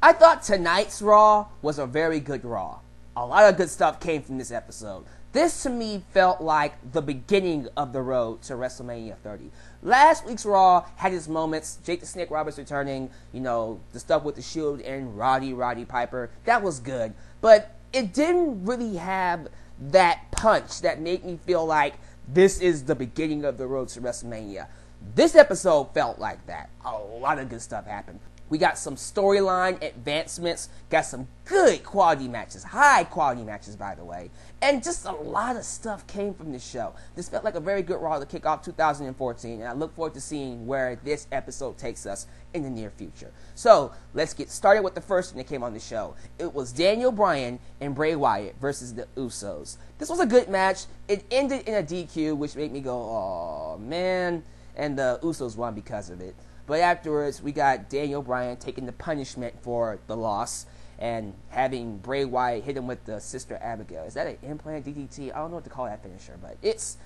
I thought tonight's Raw was a very good Raw. A lot of good stuff came from this episode. This to me felt like the beginning of the road to WrestleMania 30. Last week's Raw had its moments. Jake the Snake Roberts returning, the stuff with the Shield and Roddy Piper. That was good. But it didn't really have that punch that made me feel like this is the beginning of the road to WrestleMania. This episode felt like that. A lot of good stuff happened. We got some storyline advancements, got some good quality matches, high quality matches by the way, and just a lot of stuff came from this show. This felt like a very good Raw to kick off 2014, and I look forward to seeing where this episode takes us in the near future. So, let's get started with the first thing that came on the show. It was Daniel Bryan and Bray Wyatt versus the Usos. This was a good match. It ended in a DQ, which made me go, oh man, and the Usos won because of it. But afterwards, we got Daniel Bryan taking the punishment for the loss and having Bray Wyatt hit him with the Sister Abigail. Is that an implant DDT? I don't know what to call that finisher, but it's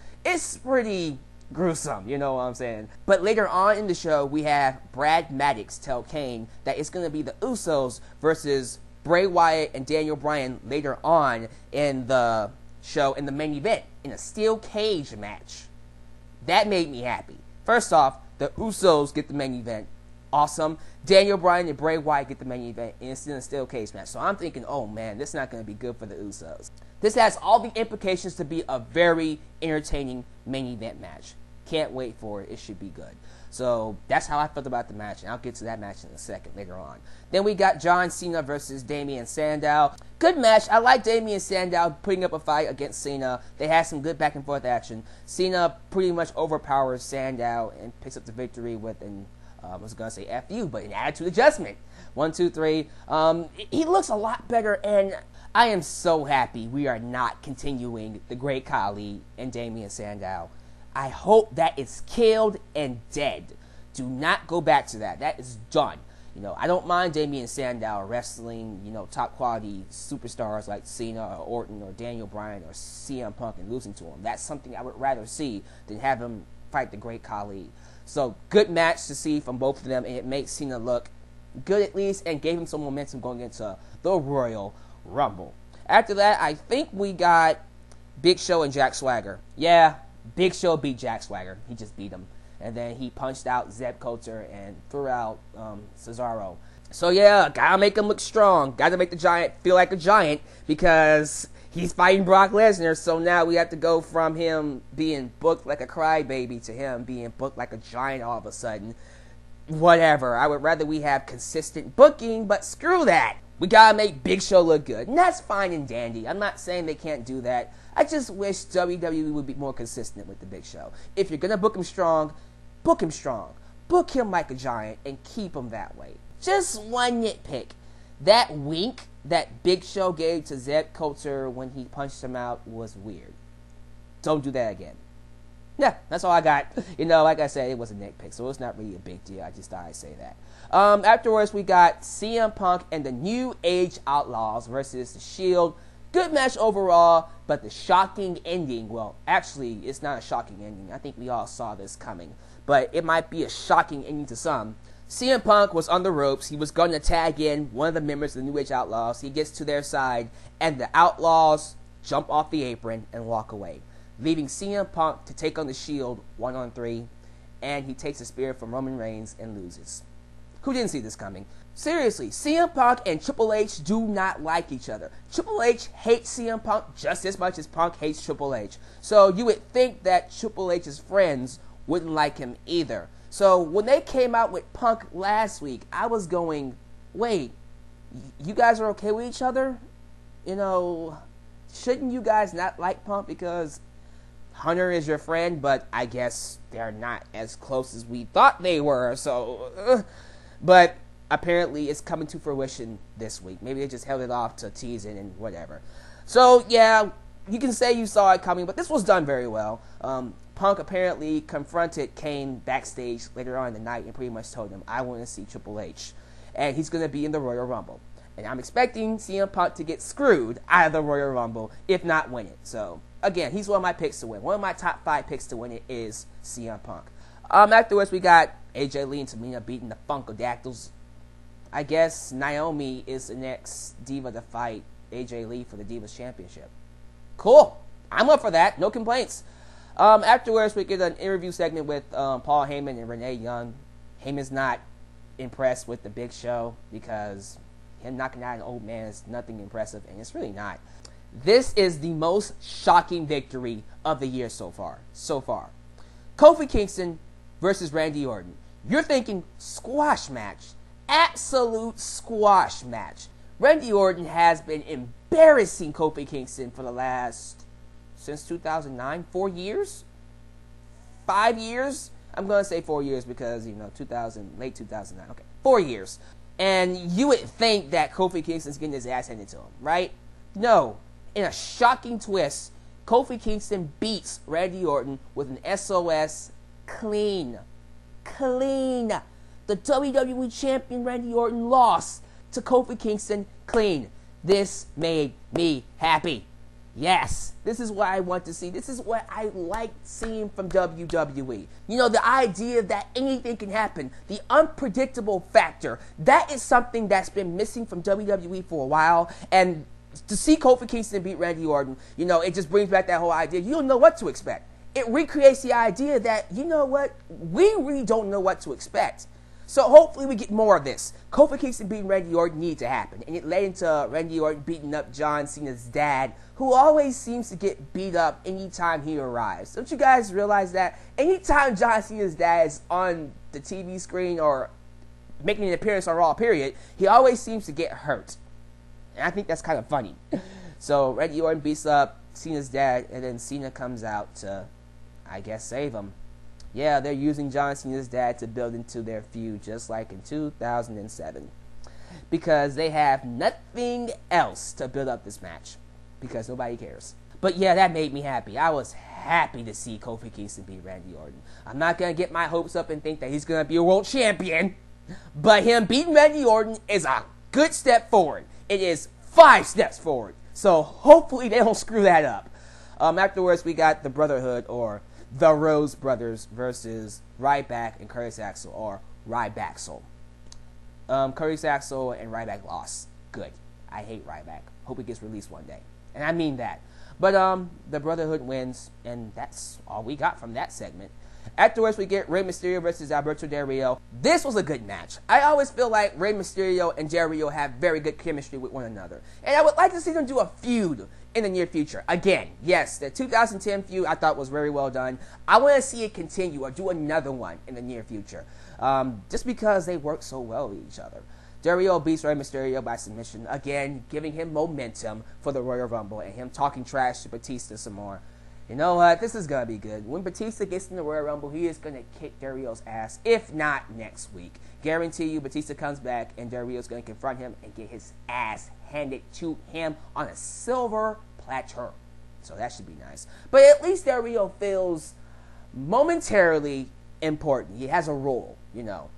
pretty gruesome, you know what I'm saying? But later on in the show, we have Brad Maddox tell Kane that it's going to be the Usos versus Bray Wyatt and Daniel Bryan later on in the show in the main event in a steel cage match. That made me happy. First off, the Usos get the main event. Awesome. Daniel Bryan and Bray Wyatt get the main event, and it's in a steel cage match. So I'm thinking, oh man, this is not going to be good for the Usos. This has all the implications to be a very entertaining main event match. Can't wait for it. It should be good. So that's how I felt about the match, and I'll get to that match in a second later on. Then we got John Cena versus Damien Sandow. Good match. I like Damien Sandow putting up a fight against Cena. They had some good back and forth action. Cena pretty much overpowers Sandow and picks up the victory with I was going to say F you, but an attitude adjustment. 1, 2, 3. He looks a lot better, and I am so happy we are not continuing the Great Khali and Damien Sandow. I hope that it's killed and dead. Do not go back to that. That is done. I don't mind Damien Sandow wrestling, top quality superstars like Cena or Orton or Daniel Bryan or CM Punk and losing to him. That's something I would rather see than have him fight the Great Khali. So, good match to see from both of them, and it makes Cena look good at least and gave him some momentum going into the Royal Rumble. After that, I think we got Big Show and Jack Swagger. Yeah, Big Show beat Jack Swagger. He just beat him. And then he punched out Zeb Coulter and threw out Cesaro. So yeah, gotta make him look strong. Gotta make the Giant feel like a giant because he's fighting Brock Lesnar. So now we have to go from him being booked like a crybaby to him being booked like a giant all of a sudden. Whatever. I would rather we have consistent booking, but screw that. We gotta make Big Show look good. And that's fine and dandy. I'm not saying they can't do that. I just wish WWE would be more consistent with the Big Show. If you're gonna book him strong, book him strong. Book him like a giant and keep him that way. Just one nitpick. That wink that Big Show gave to Zeb Coulter when he punched him out was weird. Don't do that again. Yeah, that's all I got. Like I said, it was a nitpick, so it's not really a big deal. I just thought I'd say that. Afterwards, we got CM Punk and the New Age Outlaws versus the Shield. Good match overall, but the shocking ending, well, actually, it's not a shocking ending. I think we all saw this coming, but it might be a shocking ending to some. CM Punk was on the ropes. He was going to tag in one of the members of the New Age Outlaws. He gets to their side, and the Outlaws jump off the apron and walk away, leaving CM Punk to take on the Shield 1-on-3, and he takes a spear from Roman Reigns and loses. Who didn't see this coming? Seriously, CM Punk and Triple H do not like each other. Triple H hates CM Punk just as much as Punk hates Triple H. So you would think that Triple H's friends wouldn't like him either. So when they came out with Punk last week, I was going, wait, you guys are okay with each other? Shouldn't you guys not like Punk because Hunter is your friend, but I guess they're not as close as we thought they were, so... But apparently it's coming to fruition this week. Maybe they just held it off to tease it and whatever. So, yeah, you can say you saw it coming, but this was done very well. Punk apparently confronted Kane backstage later on in the night and pretty much told him, I want to see Triple H. And he's going to be in the Royal Rumble. And I'm expecting CM Punk to get screwed out of the Royal Rumble, if not win it. So, again, he's one of my picks to win. One of my top 5 picks to win it is CM Punk. Afterwards, we got AJ Lee and Tamina beating the Funkadactyls. I guess Naomi is the next diva to fight AJ Lee for the Divas Championship. Cool. I'm up for that. No complaints. Afterwards, we get an interview segment with Paul Heyman and Renee Young. Heyman's not impressed with the Big Show because him knocking out an old man is nothing impressive, and it's really not. This is the most shocking victory of the year so far. Kofi Kingston versus Randy Orton. You're thinking squash match. Absolute squash match. Randy Orton has been embarrassing Kofi Kingston for the last, since 2009, 4 years? 5 years? I'm going to say 4 years because, late 2009. Okay, 4 years. And you would think that Kofi Kingston's getting his ass handed to him, right? No. In a shocking twist, Kofi Kingston beats Randy Orton with an SOS clean. The WWE Champion Randy Orton lost to Kofi Kingston clean. This made me happy. Yes, this is what I want to see. This is what I like seeing from WWE. The idea that anything can happen, the unpredictable factor, that is something that's been missing from WWE for a while. And to see Kofi Kingston beat Randy Orton, it just brings back that whole idea. You don't know what to expect. It recreates the idea that, we really don't know what to expect. So hopefully we get more of this. Kofi Kingston beating Randy Orton needs to happen. And it led into Randy Orton beating up John Cena's dad, who always seems to get beat up anytime he arrives. Don't you guys realize that? Anytime John Cena's dad is on the TV screen or making an appearance on Raw, period, he always seems to get hurt. And I think that's kind of funny. So Randy Orton beats up Cena's dad, and then Cena comes out to, I guess, save him. Yeah, they're using John Cena's dad to build into their feud, just like in 2007. Because they have nothing else to build up this match. Because nobody cares. But yeah, that made me happy. I was happy to see Kofi Kingston beat Randy Orton. I'm not going to get my hopes up and think that he's going to be a world champion. But him beating Randy Orton is a good step forward. It is 5 steps forward. So hopefully they don't screw that up. Afterwards, we got the Brotherhood, or the Rose Brothers, versus Ryback and Curtis Axel, or Rybaxel. Curtis Axel and Ryback lost. Good. I hate Ryback. Hope he gets released one day. And I mean that. But the Brotherhood wins, and that's all we got from that segment. Afterwards, we get Rey Mysterio versus Alberto Del Rio. This was a good match. I always feel like Rey Mysterio and Del Rio have very good chemistry with one another. And I would like to see them do a feud in the near future. Again, yes, the 2010 feud I thought was very well done. I want to see it continue or do another one in the near future. Just because they work so well with each other. Del Rio beats Rey Mysterio by submission, again, giving him momentum for the Royal Rumble and him talking trash to Batista some more. You know what? This is going to be good. When Batista gets in the Royal Rumble, he is going to kick Del Rio's ass, if not next week. Guarantee you, Batista comes back, and Del Rio's going to confront him and get his ass handed to him on a silver platter. So that should be nice. But at least Del Rio feels momentarily important. He has a role,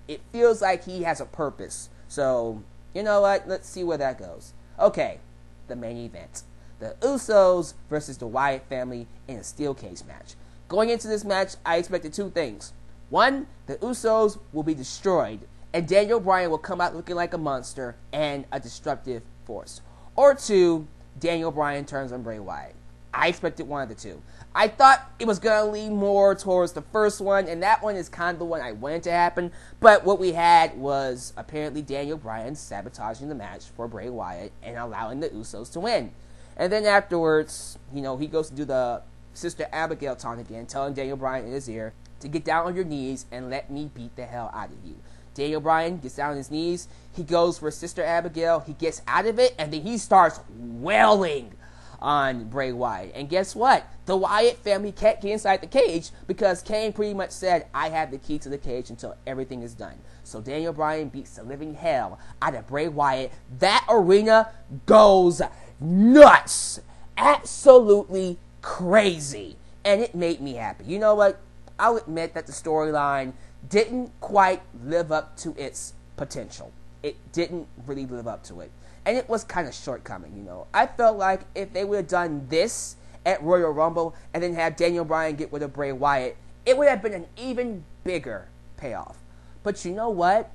It feels like he has a purpose. So, you know what? Let's see where that goes. Okay, the main event. The Usos versus the Wyatt family in a steel cage match. Going into this match, I expected 2 things. 1, the Usos will be destroyed, and Daniel Bryan will come out looking like a monster and a destructive force. Or 2, Daniel Bryan turns on Bray Wyatt. I expected one of the 2. I thought it was going to lean more towards the first one, and that one is kind of the one I wanted to happen. But what we had was apparently Daniel Bryan sabotaging the match for Bray Wyatt and allowing the Usos to win. And then afterwards, he goes to do the Sister Abigail taunt again, telling Daniel Bryan in his ear to get down on your knees and let me beat the hell out of you. Daniel Bryan gets down on his knees. He goes for Sister Abigail. He gets out of it, and then he starts wailing on Bray Wyatt. And guess what? The Wyatt family can't get inside the cage because Kane pretty much said, I have the key to the cage until everything is done. So Daniel Bryan beats the living hell out of Bray Wyatt. That arena goes nuts. Absolutely crazy. And it made me happy. You know what? I'll admit that the storyline didn't quite live up to its potential. It didn't really live up to it. And it was kind of shortcoming, I felt like if they would have done this at Royal Rumble and then had Daniel Bryan get rid of Bray Wyatt, it would have been an even bigger payoff. But you know what?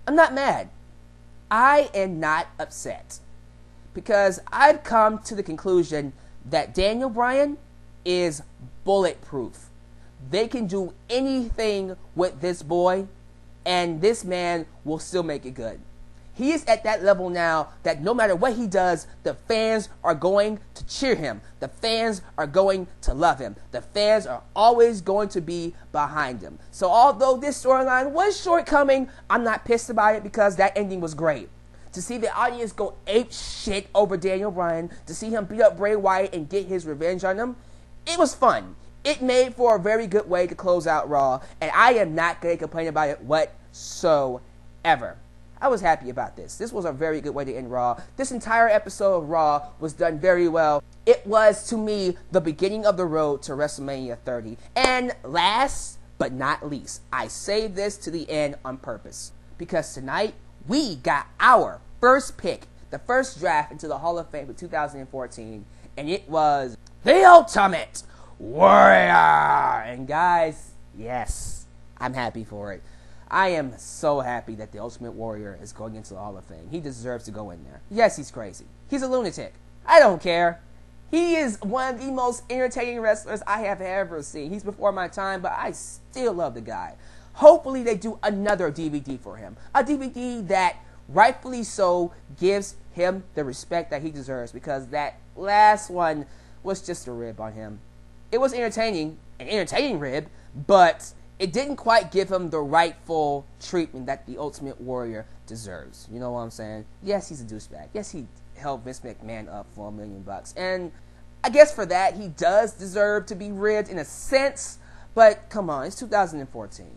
I'm not mad. I am not upset because I've come to the conclusion that Daniel Bryan is bulletproof. They can do anything with this boy, and this man will still make it good. He is at that level now that no matter what he does, the fans are going to cheer him. The fans are going to love him. The fans are always going to be behind him. So although this storyline was shortcoming, I'm not pissed about it because that ending was great. To see the audience go ape shit over Daniel Bryan, to see him beat up Bray Wyatt and get his revenge on him, it was fun. It made for a very good way to close out Raw, and I am not going to complain about it whatsoever. I was happy about this. This was a very good way to end Raw. This entire episode of Raw was done very well. It was, to me, the beginning of the road to WrestleMania 30. And last but not least, I saved this to the end on purpose. Because tonight, we got our first pick, the first draft into the Hall of Fame for 2014. And it was the Ultimate Warrior. And guys, yes, I'm happy for it. I am so happy that the Ultimate Warrior is going into the Hall of Fame. He deserves to go in there. Yes, he's crazy. He's a lunatic. I don't care. He is one of the most entertaining wrestlers I have ever seen. He's before my time, but I still love the guy. Hopefully they do another DVD for him. A DVD that, rightfully so, gives him the respect that he deserves, because that last one was just a rib on him. It was entertaining, an entertaining rib, but it didn't quite give him the rightful treatment that the Ultimate Warrior deserves. You know what I'm saying? Yes, he's a douchebag. Yes, he held Vince McMahon up for $1 million. And I guess for that, he does deserve to be ribbed in a sense. But come on, it's 2014.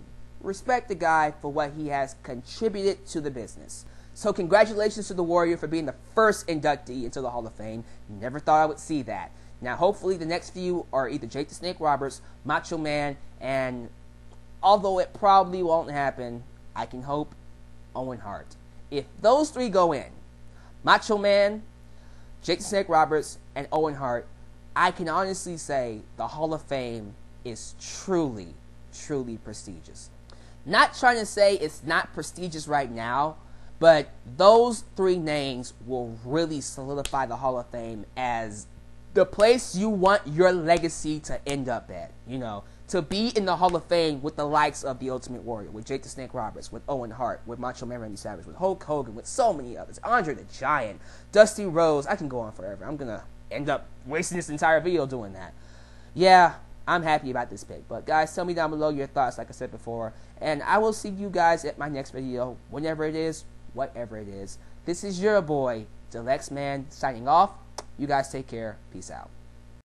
Respect the guy for what he has contributed to the business. So congratulations to the Warrior for being the first inductee into the Hall of Fame. Never thought I would see that. Now, hopefully the next few are either Jake the Snake Roberts, Macho Man, and although it probably won't happen, I can hope Owen Hart. If those three go in, Macho Man, Jake the Snake Roberts, and Owen Hart, I can honestly say the Hall of Fame is truly, truly prestigious. Not trying to say it's not prestigious right now, but those three names will really solidify the Hall of Fame as the place you want your legacy to end up at, you know. To be in the Hall of Fame with the likes of the Ultimate Warrior, with Jake the Snake Roberts, with Owen Hart, with Macho Man Randy Savage, with Hulk Hogan, with so many others, Andre the Giant, Dusty Rhodes. I can go on forever. I'm going to end up wasting this entire video doing that. Yeah, I'm happy about this pick. But guys, tell me down below your thoughts, like I said before. And I will see you guys at my next video, whenever it is, whatever it is. This is your boy, Alyx Man, signing off. You guys take care. Peace out.